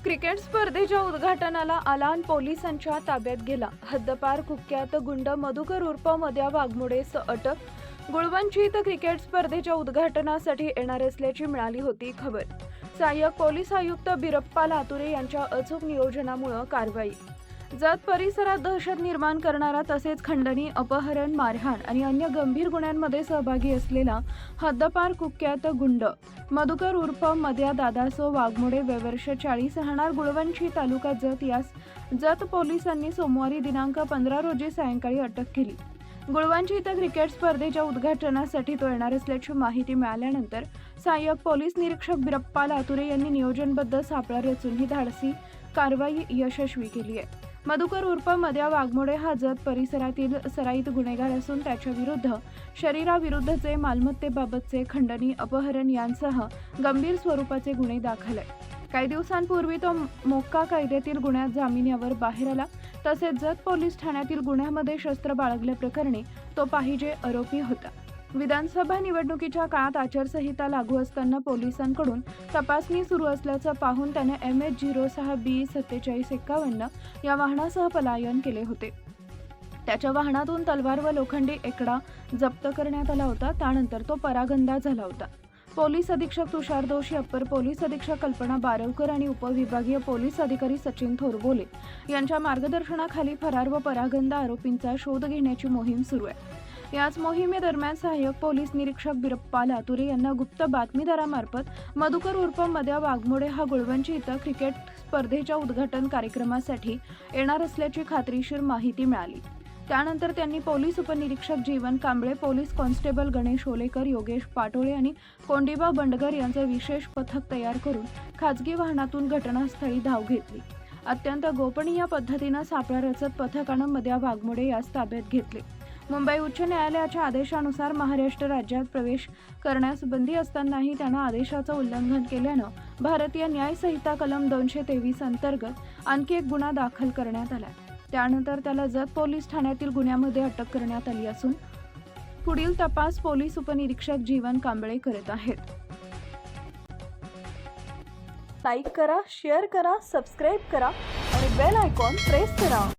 Cricket स्पर्धेच्या उद्घाटनाला आला आणि पोलिसांच्या ताब्यात गेला। हद्दपार कुख्यात गुंड मधुकर उर्फ मध्या वाघमोडेस अटक। गुळवंचीत क्रिकेट स्पर्धेच्या उद्घाटनासाठी येणार असल्याची मिळाली होती खबर। सहाय्यक पोलीस आयुक्त बिरप्पा लातुरे यांच्या अचूक नियोजनामुळे कारवाई। जत परिसरात दहशत निर्माण करणारा तसेच खंडणी, अपहरण, मारहाण आणि अन्य गंभीर गुन्ह्यांमध्ये सहभागी असलेला हद्दपार कुख्यात गुंड मधुकर उर्फ मध्या दादासो वाघमोडे वयवर्ष 40 राहणार गुळवंची तालुका जत यास जत पोलिसांनी सोमवारी दिनांक 15 रोजी सायंकाळी अटक केली। गुळवंची इथं क्रिकेट स्पर्धेच्या उद्घाटनासाठी तो येणार असल्याची माहिती मिळाल्यानंतर सहाय्यक पोलीस निरीक्षक बिरप्पा लातुरे यांनी नियोजनबद्ध सापळा रचून ही धाडसी कारवाई यशस्वी केली आहे। मधुकर उर्फ मध्या वाघमोडे हा जत परिसरातील सराईत गुन्हेगार असून त्याच्या विरुद्ध शरीराविरुद्धचे, मालमत्तेबाबतचे, खंडणी, अपहरण यांसह गंभीर स्वरूपाचे गुन्हे दाखल आहेत। काही दिवसांपूर्वी तो मोक्का कायद्यातील गुन्ह्यात जामिनावर बाहेर आला। तसेच जत पोलीस ठाण्यातील गुन्ह्यामध्ये शस्त्र बाळगल्याप्रकरणी तो पाहिजे आरोपी होता। विधानसभा निवडणुकीच्या काळात आचारसंहिता लागू असताना पोलिसांकडून तपासणी सुरू असल्याचं पाहून त्याने MH06B 4751 या वाहनासह पलायन केले होते। त्याच्या वाहनातून तलवार व लोखंडी एकडा जप्त करण्यात आला होता। त्यानंतर तो परागंदा झाला होता। पोलीस अधीक्षक तुषार दोशी, अप्पर पोलीस अधीक्षक कल्पना बारवकर आणि उपविभागीय पोलीस अधिकारी सचिन थोरबोले यांच्या मार्गदर्शनाखाली फरार व परागंदा आरोपींचा शोध घेण्याची मोहीम सुरू आहे। याच मोहिमेदरम्यान सहाय्यक पोलीस निरीक्षक बिरप्पा लातुरे यांना गुप्त बातमीदारामार्फत मधुकर उर्फ मध्या वाघमोडे हा गुळवंची इथं क्रिकेट स्पर्धेच्या उद्घाटन कार्यक्रमासाठी येणार असल्याची खात्रीशीर माहिती मिळाली। त्यानंतर त्यांनी पोलीस उपनिरीक्षक जीवन कांबळे, पोलीस कॉन्स्टेबल गणेश ओलेकर, योगेश पाटोळे आणि कोंडिबा बंडगर यांचे विशेष पथक तयार करून खाजगी वाहनातून घटनास्थळी धाव घेतली। अत्यंत गोपनीय पद्धतीने सापळा रचत पथकानं मध्या वाघमोडे यास ताब्यात घेतले। मुंबई उच्च न्यायालयाच्या आदेशानुसार महाराष्ट्र राज्यात प्रवेश करण्यास बंदी असतानाही त्यानं आदेशाचं उल्लंघन केल्यानं भारतीय न्याय संहिता कलम 223 अंतर्गत आणखी एक गुन्हा दाखल करण्यात आला। त्यानंतर त्याला जत पोलीस ठाण्यातील गुन्ह्यामध्ये अटक करण्यात आली असून पुढील तपास पोलीस उपनिरीक्षक जीवन कांबळे करत आहेत। लाईक करा, शेअर करा, सबस्क्राईब करा आणि बेल आयकॉन प्रेस करा।